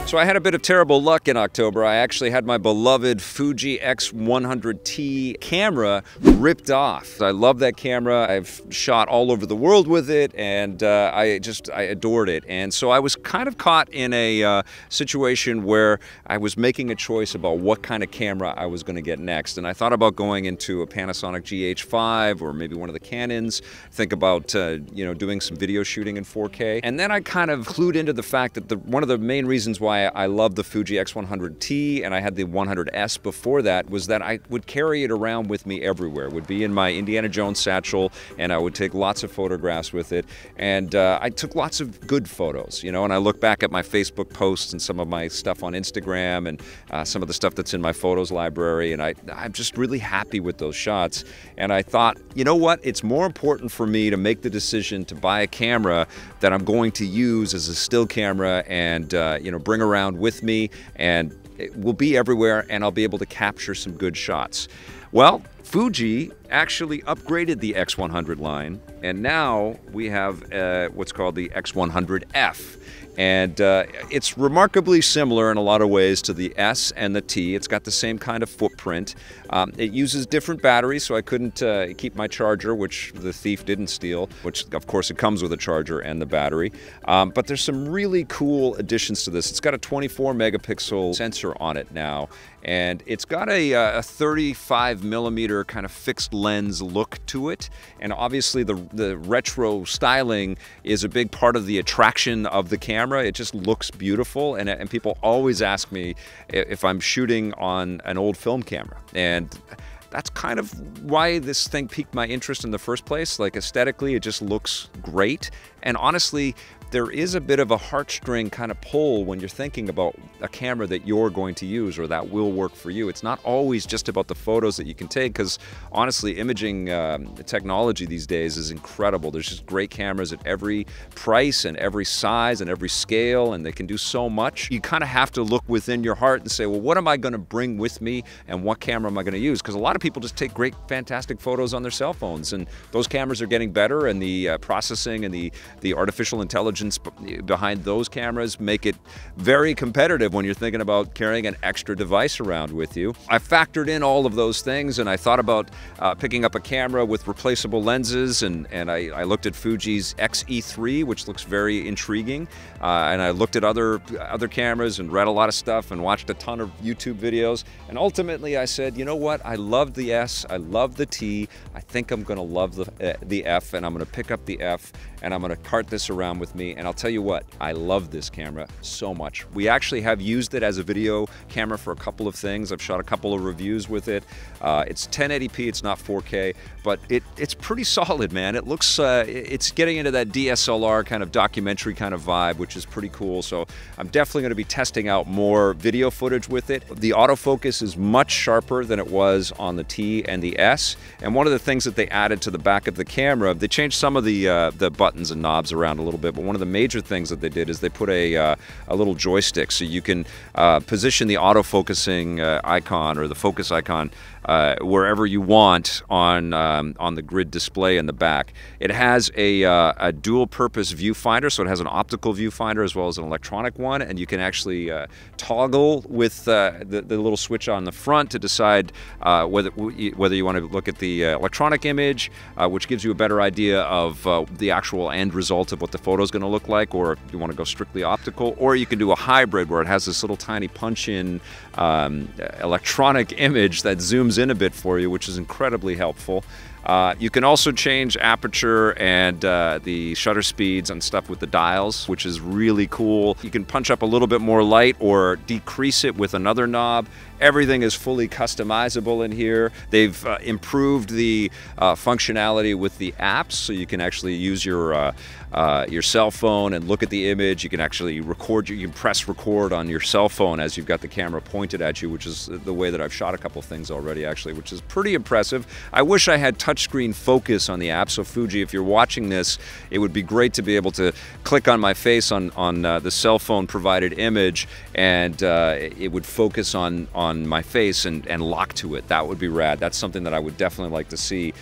So I had a bit of terrible luck in October. I actually had my beloved Fuji X100T camera ripped off. I love that camera. I've shot all over the world with it, and I adored it. And so I was kind of caught in a situation where I was making a choice about what kind of camera I was going to get next. And I thought about going into a Panasonic GH5 or maybe one of the Canons. Think about doing some video shooting in 4K. And then I kind of clued into the fact that one of the main reasons why I love the Fuji X100T, and I had the 100S before that, was that I would carry it around with me everywhere. It would be in my Indiana Jones satchel, and I would take lots of photographs with it. And I took lots of good photos, and I look back at my Facebook posts and some of my stuff on Instagram and some of the stuff that's in my photos library, and I'm just really happy with those shots. And I thought, you know what? It's more important for me to make the decision to buy a camera that I'm going to use as a still camera and bring around with me, and it will be everywhere, and I'll be able to capture some good shots. Well, Fuji actually upgraded the X100 line, and now we have what's called the X100F. And it's remarkably similar in a lot of ways to the S and the T. It's got the same kind of footprint. It uses different batteries, so I couldn't keep my charger, which the thief didn't steal, which of course it comes with a charger and the battery. But there's some really cool additions to this. It's got a 24 megapixel sensor on it now, and it's got a 35 millimeter kind of fixed lens look to it. And obviously the retro styling is a big part of the attraction of the camera. It just looks beautiful, and people always ask me if I'm shooting on an old film camera, and that's kind of why this thing piqued my interest in the first place. Like, aesthetically, it just looks great, and honestly, there is a bit of a heartstring kind of pull when you're thinking about a camera that you're going to use or that will work for you. It's not always just about the photos that you can take, because honestly, imaging technology these days is incredible. There's just great cameras at every price and every size and every scale, and they can do so much. You kind of have to look within your heart and say, well, what am I going to bring with me, and what camera am I going to use? Because a lot of people just take great, fantastic photos on their cell phones, and those cameras are getting better, and the processing and the artificial intelligence behind those cameras make it very competitive when you're thinking about carrying an extra device around with you. I factored in all of those things, and I thought about picking up a camera with replaceable lenses, and I looked at Fuji's XE3, which looks very intriguing, and I looked at other cameras and read a lot of stuff and watched a ton of YouTube videos, and ultimately I said, you know what, I love the S, I love the T, I think I'm going to love the F, and I'm going to pick up the F, and I'm going to cart this around with me. And I'll tell you what, I love this camera so much. We actually have used it as a video camera for a couple of things. I've shot a couple of reviews with it. It's 1080p, it's not 4K, but it's pretty solid, man. It looks, it's getting into that DSLR kind of documentary kind of vibe, which is pretty cool. So I'm definitely going to be testing out more video footage with it. The autofocus is much sharper than it was on the T and the S. And one of the things that they added to the back of the camera, they changed some of the buttons and knobs around a little bit, but one of the major things that they did is they put a little joystick, so you can position the autofocusing icon or the focus icon wherever you want on the grid display in the back. It has a dual-purpose viewfinder, so it has an optical viewfinder as well as an electronic one, and you can actually toggle with the little switch on the front to decide whether you want to look at the electronic image, which gives you a better idea of the actual end result of what the photo is going to look like, or if you want to go strictly optical, or you can do a hybrid where it has this little tiny punch-in electronic image that zooms in a bit for you, which is incredibly helpful. You can also change aperture and the shutter speeds and stuff with the dials, which is really cool. You can punch up a little bit more light or decrease it with another knob. Everything is fully customizable in here. They've improved the functionality with the apps, so you can actually use your cell phone and look at the image. You can actually record, you can press record on your cell phone as you've got the camera pointed at you, which is the way that I've shot a couple things already, actually, which is pretty impressive. I wish I had touchscreen focus on the app, so Fuji, if you're watching this, it would be great to be able to click on my face on the cell phone provided image, and it would focus on my face and lock to it. That would be rad. That's something that I would definitely like to see.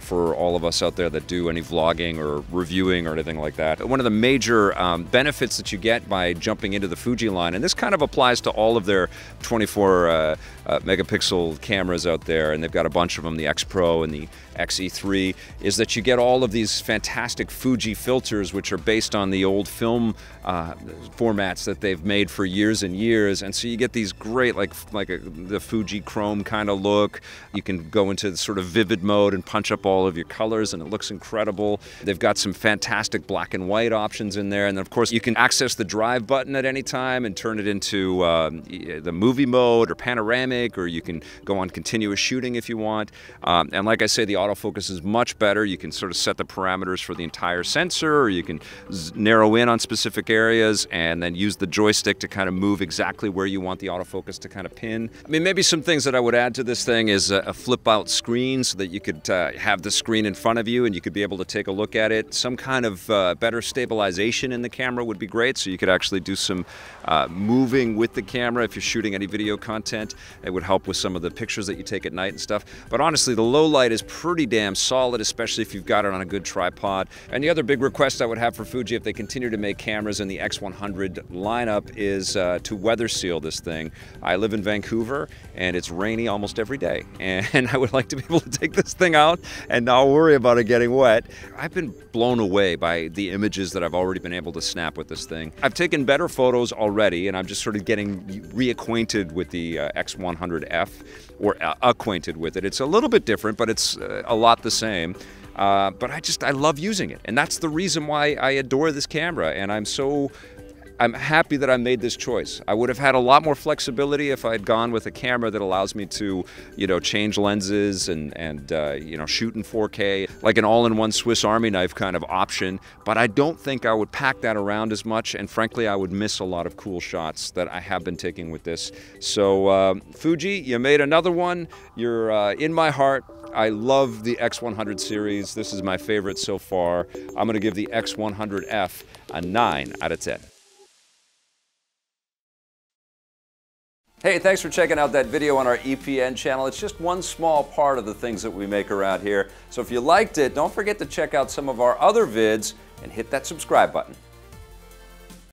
for all of us out there that do any vlogging or reviewing or anything like that. One of the major benefits that you get by jumping into the Fuji line, and this kind of applies to all of their 24 megapixel cameras out there, and they've got a bunch of them, the X Pro and the XE3, is that you get all of these fantastic Fuji filters, which are based on the old film formats that they've made for years and years, and so you get these great, the Fuji chrome kind of look. You can go into the sort of vivid mode and punch up all of your colors, and it looks incredible. They've got some fantastic black and white options in there, and then of course you can access the drive button at any time and turn it into the movie mode or panoramic, or you can go on continuous shooting if you want. And like I say, the autofocus is much better. You can sort of set the parameters for the entire sensor, or you can narrow in on specific areas and then use the joystick to kind of move exactly where you want the autofocus to kind of pin. I mean, maybe some things that I would add to this thing is a flip out screen so that you could have the screen in front of you and you could be able to take a look at it. Some kind of better stabilization in the camera would be great, so you could actually do some moving with the camera if you're shooting any video content. It would help with some of the pictures that you take at night and stuff. But honestly, the low light is pretty damn solid, especially if you've got it on a good tripod. And the other big request I would have for Fuji, if they continue to make cameras in the X100 lineup, is to weather seal this thing. I live in Vancouver and it's rainy almost every day, and I would like to be able to take this thing out and not worry about it getting wet. I've been blown away by the images that I've already been able to snap with this thing. I've taken better photos already, and I'm just sort of getting reacquainted with the X100F, or acquainted with it. It's a little bit different, but it's a lot the same. But I love using it, and that's the reason why I adore this camera, and I'm happy that I made this choice. I would have had a lot more flexibility if I had gone with a camera that allows me to, change lenses and shoot in 4K, like an all-in-one Swiss Army knife kind of option. But I don't think I would pack that around as much, and frankly, I would miss a lot of cool shots that I have been taking with this. So Fuji, you made another one. You're in my heart. I love the X100 series. This is my favorite so far. I'm gonna give the X100F a 9 out of 10. Hey, thanks for checking out that video on our EPN channel. It's just one small part of the things that we make around here. So if you liked it, don't forget to check out some of our other vids and hit that subscribe button.